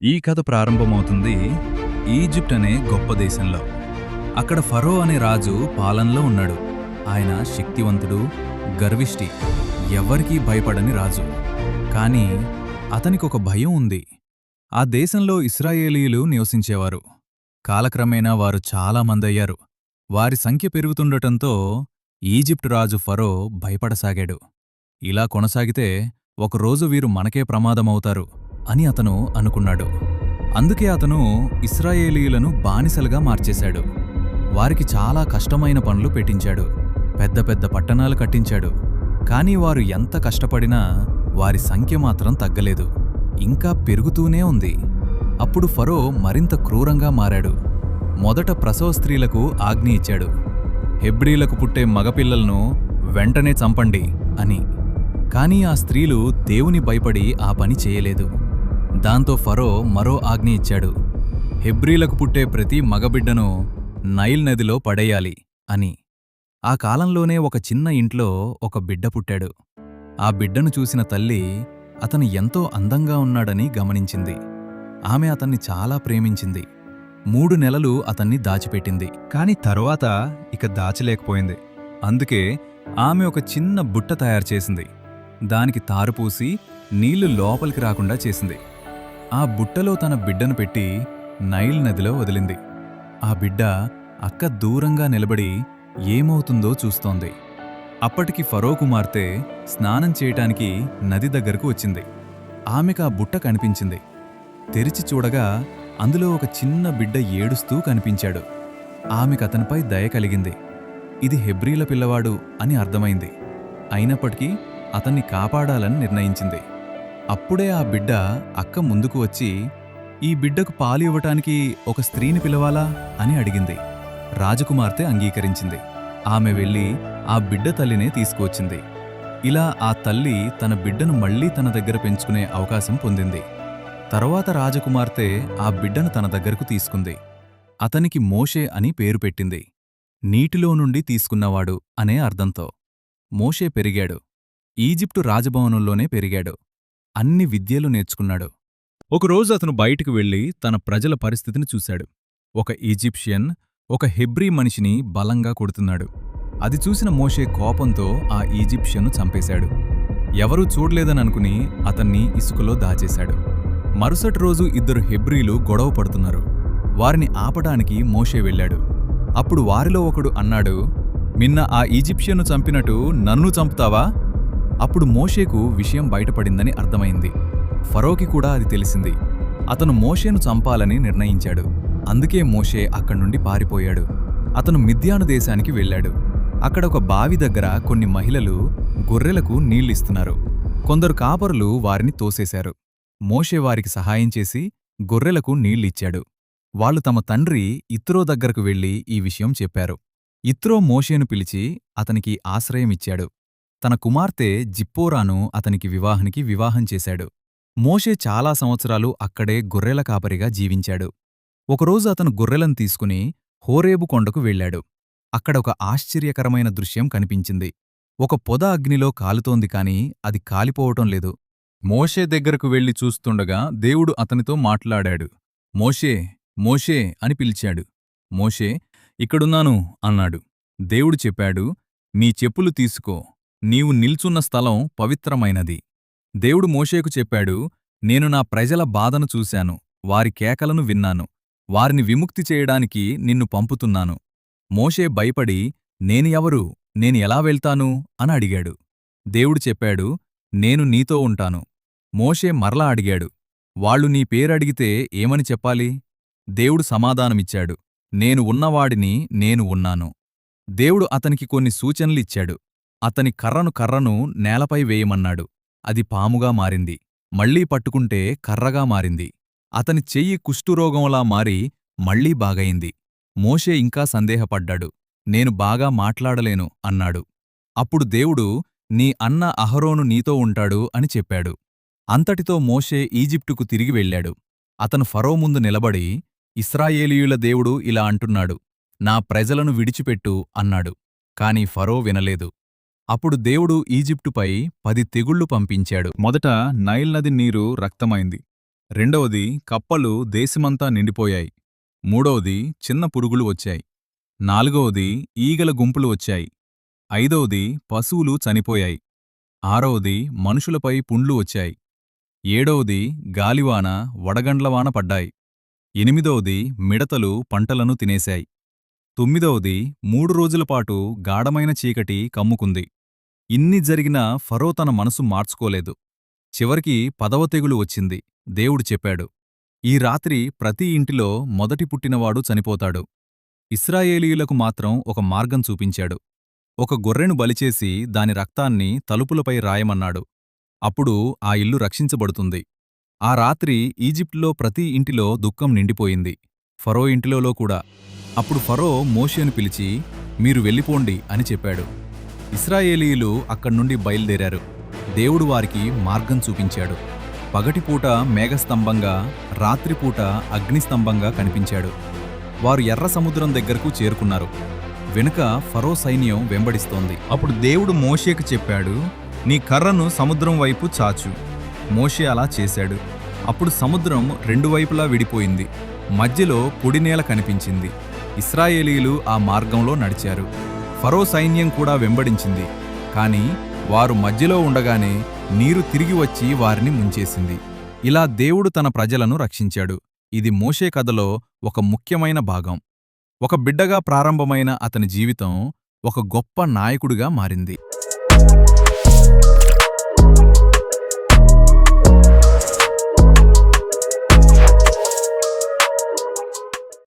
ఈ కథ ప్రారంభమవుతుంది ఈజిప్ట్ అనే గొప్ప దేశంలో. అక్కడ ఫరో అనే రాజు పాలనలో ఉన్నాడు. ఆయన శక్తివంతుడు, గర్విష్టి, ఎవ్వరికీ భయపడని రాజు. కాని అతనికొక భయం ఉంది. ఆ దేశంలో ఇశ్రాయేలీయులు నివసించేవారు. కాలక్రమేణా వారు చాలా మందయ్యారు. వారి సంఖ్య పెరుగుతుండటంతో ఈజిప్టు రాజు ఫరో భయపడసాగాడు. ఇలా కొనసాగితే ఒకరోజు వీరు మనకే ప్రమాదమవుతారు అని అతను అనుకున్నాడు. అందుకే అతను ఇశ్రాయేలీయులను బానిసలుగా మార్చేశాడు. వారికి చాలా కష్టమైన పనులు పెట్టించాడు. పెద్ద పెద్ద పట్టణాలు కట్టించాడు. కానీ వారు ఎంత కష్టపడినా వారి సంఖ్య మాత్రం తగ్గలేదు. ఇంకా పెరుగుతూనే ఉంది. అప్పుడు ఫరో మరింత క్రూరంగా మారాడు. మొదట ప్రసవ స్త్రీలకు ఆజ్ఞ ఇచ్చాడు. హెబ్రీలకు పుట్టే మగపిల్లలను వెంటనే చంపండి అని. కానీ ఆ స్త్రీలు దేవుని భయపడి ఆ పని చేయలేదు. దాంతో ఫరో మరో ఆజ్ఞ ఇచ్చాడు. హెబ్రీలకు పుట్టే ప్రతి మగబిడ్డను నైల్ నదిలో పడేయాలి అని. ఆ కాలంలోనే ఒక చిన్న ఇంట్లో ఒక బిడ్డ పుట్టాడు. ఆ బిడ్డను చూసిన తల్లి అతను ఎంతో అందంగా ఉన్నాడని గమనించింది. ఆమె అతన్ని చాలా ప్రేమించింది. 3 నెలలు అతన్ని దాచిపెట్టింది. కాని తరువాత ఇక దాచలేకపోయింది. అందుకే ఆమె ఒక చిన్న బుట్ట తయారుచేసింది. దానికి తారుపూసి నీళ్లు లోపలికి రాకుండా చేసింది. ఆ బుట్టలో తన బిడ్డను పెట్టి నైల్ నదిలో వదిలింది. ఆ బిడ్డ అక్క దూరంగా నిలబడి ఏమవుతుందో చూస్తోంది. అప్పటికి ఫరో కుమార్తె స్నానం చేయటానికి నది దగ్గరకు వచ్చింది. ఆమెకు ఆ బుట్ట కనిపించింది. తెరిచి చూడగా అందులో ఒక చిన్న బిడ్డ ఏడుస్తూ కనిపించాడు. ఆమెకతనిపై దయ కలిగింది. ఇది హెబ్రీల పిల్లవాడు అని అర్థమైంది. అయినప్పటికీ అతన్ని కాపాడాలని నిర్ణయించింది. అప్పుడే ఆ బిడ్డ అక్క ముందుకు వచ్చి, ఈ బిడ్డకు పాలు ఇవ్వటానికి ఒక స్త్రీని పిలవాలా అని అడిగింది. రాజకుమార్తె అంగీకరించింది. ఆమె వెళ్ళి ఆ బిడ్డ తల్లినే తీసుకువచ్చింది. ఇలా ఆ తల్లి తన బిడ్డను మళ్లీ తన దగ్గర పెంచుకునే అవకాశం పొందింది. తరువాత రాజకుమార్తె ఆ బిడ్డను తన దగ్గరకు తీసుకుంది. అతనికి మోషే అని పేరు పెట్టింది. నీటిలో నుండి తీసుకున్నవాడు అనే అర్థంతో. మోషే పెరిగాడు. ఈజిప్టు రాజభవనంలోనే పెరిగాడు. అన్ని విద్యలు నేర్చుకున్నాడు. ఒకరోజు అతను బయటికి వెళ్లి తన ప్రజల పరిస్థితిని చూశాడు. ఒక ఈజిప్షియన్ ఒక హెబ్రీ మనిషిని బలంగా కొడుతున్నాడు. అది చూసిన మోషే కోపంతో ఆ ఈజిప్షియన్ను చంపేశాడు. ఎవరూ చూడలేదననుకుని అతన్ని ఇసుకలో దాచేశాడు. మరుసటి రోజు 2 హెబ్రీలు గొడవ పడుతున్నారు. వారిని ఆపడానికి మోషే వెళ్ళాడు. అప్పుడు వారిలో ఒకడు అన్నాడు, నిన్న ఆ ఈజిప్షియన్ను చంపినట్టు నన్ను చంపుతావా? అప్పుడు మోషేకు విషయం బయటపడిందని అర్థమైంది. ఫరోకి కూడా అది తెలిసింది. అతను మోషేను చంపాలని నిర్ణయించాడు. అందుకే మోషే అక్కడ్నుండి పారిపోయాడు. అతను మిద్యాను దేశానికి వెళ్ళాడు. అక్కడ ఒక బావి దగ్గర కొన్ని మహిళలు గొర్రెలకు నీళ్లిస్తున్నారు. కొందరు కాపరులు వారిని తోసేశారు. మోషే వారికి సహాయం చేసి గొర్రెలకు నీళ్లిచ్చాడు. వాళ్ళు తమ తండ్రి యిత్రో దగ్గరకు వెళ్లి ఈ విషయం చెప్పారు. యిత్రో మోషేను పిలిచి అతనికి ఆశ్రయమిచ్చాడు. తన కుమార్తె జిప్పోరాను అతనికి వివాహం చేశాడు. మోషే చాలా సంవత్సరాలు అక్కడే గొర్రెల కాపరిగా జీవించాడు. ఒకరోజు అతను గొర్రెలను తీసుకుని హోరేబు కొండకు వెళ్ళాడు. అక్కడ ఒక ఆశ్చర్యకరమైన దృశ్యం కనిపించింది. ఒక పొద అగ్నిలో కాలుతోంది కాని అది కాలిపోవటం లేదు. మోషే దగ్గరకు వెళ్లి చూస్తుండగా దేవుడు అతనితో మాట్లాడాడు. మోషే, మోషే అని పిలిచాడు. మోషే, ఇక్కడున్నాను అన్నాడు. దేవుడు చెప్పాడు, నీ చెప్పులు తీసుకో. నీవు నిల్చున్న స్థలం పవిత్రమైనది. దేవుడు మోషేకు చెప్పాడు, నేను నా ప్రజల బాధను చూశాను. వారి కేకలను విన్నాను. వారిని విముక్తి చేయడానికి నిన్ను పంపుతున్నాను. మోషే భయపడి, నేను ఎవరు? నేను ఎలా వెళ్తాను అని అడిగాడు. దేవుడు చెప్పాడు, నేను నీతో ఉంటాను. మోషే మరలా అడిగాడు, వాళ్ళు నీ పేరడిగితే ఏమని చెప్పాలి? దేవుడు సమాధానమిచ్చాడు, నేను ఉన్నవాడిని నేను ఉన్నాను. దేవుడు అతనికి కొన్ని సూచనలిచ్చాడు. అతని కర్రను నేలపై వేయమన్నాడు. అది పాముగా మారింది. మళ్లీ పట్టుకుంటే కర్రగా మారింది. అతని చెయ్యి కుష్ఠురోగంలా మారి మళ్లీ బాగయింది. మోషే ఇంకా సందేహపడ్డాడు. నేను బాగా మాట్లాడలేను అన్నాడు. అప్పుడు దేవుడు, నీ అన్న అహరోను నీతో ఉంటాడు అని చెప్పాడు. అంతటితో మోషే ఈజిప్టుకు తిరిగి వెళ్ళాడు. అతను ఫరో ముందు నిలబడి, ఇశ్రాయేలీయుల దేవుడు ఇలా అంటున్నాడు, నా ప్రజలను విడిచిపెట్టు అన్నాడు. కాని ఫరో వినలేదు. అప్పుడు దేవుడు ఈజిప్టుపై 10 తెగుళ్లు పంపించాడు. మొదట నైల్ నది నీరు రక్తమైంది. రెండవది కప్పలు దేశమంతా నిండిపోయాయి. మూడవది చిన్న పురుగులు వచ్చాయి. నాలుగవది ఈగల గుంపులు వచ్చాయి. ఐదవది పశువులు చనిపోయాయి. ఆరవది మనుషులపై పుండ్లు వచ్చాయి. ఏడవది గాలివాన, వడగండ్లవాన పడ్డాయి. ఎనిమిదవది మిడతలు పంటలను తినేశాయి. తొమ్మిదవది 3 రోజులపాటు గాఢమైన చీకటి కమ్ముకుంది. ఇన్ని జరిగినా ఫరో తన మనసు మార్చుకోలేదు. చివరికి 10వ తెగులు వచ్చింది. దేవుడు చెప్పాడు, ఈ రాత్రి ప్రతి ఇంటిలో మొదటి పుట్టినవాడు చనిపోతాడు. ఇశ్రాయేలీయులకు మాత్రం ఒక మార్గం చూపించాడు. ఒక గొర్రెను బలిచేసి దాని రక్తాన్ని తలుపులపై రాయమన్నాడు. అప్పుడు ఆ ఇల్లు రక్షించబడుతుంది. ఆ రాత్రి ఈజిప్టులో ప్రతి ఇంటిలో దుఃఖం నిండిపోయింది, ఫరో ఇంటిలో కూడా. అప్పుడు ఫరో మోషేను పిలిచి, మీరు వెళ్ళిపోండి అని చెప్పాడు. ఇశ్రాయేలీయులు అక్కడ్నుండి బయల్దేరారు. దేవుడు వారికి మార్గం చూపించాడు. పగటిపూట మేఘస్తంభంగా, రాత్రిపూట అగ్నిస్తంభంగా కనిపించాడు. వారు ఎర్ర సముద్రం దగ్గరకు చేరుకున్నారు. వెనుక ఫరో సైన్యం వెంబడిస్తోంది. అప్పుడు దేవుడు మోషేకు చెప్పాడు, నీ కర్రను సముద్రం వైపు చాచు. మోషే అలా చేశాడు. అప్పుడు సముద్రం 2 వైపులా విడిపోయింది. మధ్యలో పొడినేల కనిపించింది. ఇశ్రాయేలీయులు ఆ మార్గంలో నడిచారు. ఫరో సైన్యం కూడా వెంబడించింది. కాని వారు మధ్యలో ఉండగానే నీరు తిరిగి వచ్చి వారిని ముంచేసింది. ఇలా దేవుడు తన ప్రజలను రక్షించాడు. ఇది మోషే కథలో ఒక ముఖ్యమైన భాగం. ఒక బిడ్డగా ప్రారంభమైన అతని జీవితం ఒక గొప్ప నాయకుడిగా మారింది.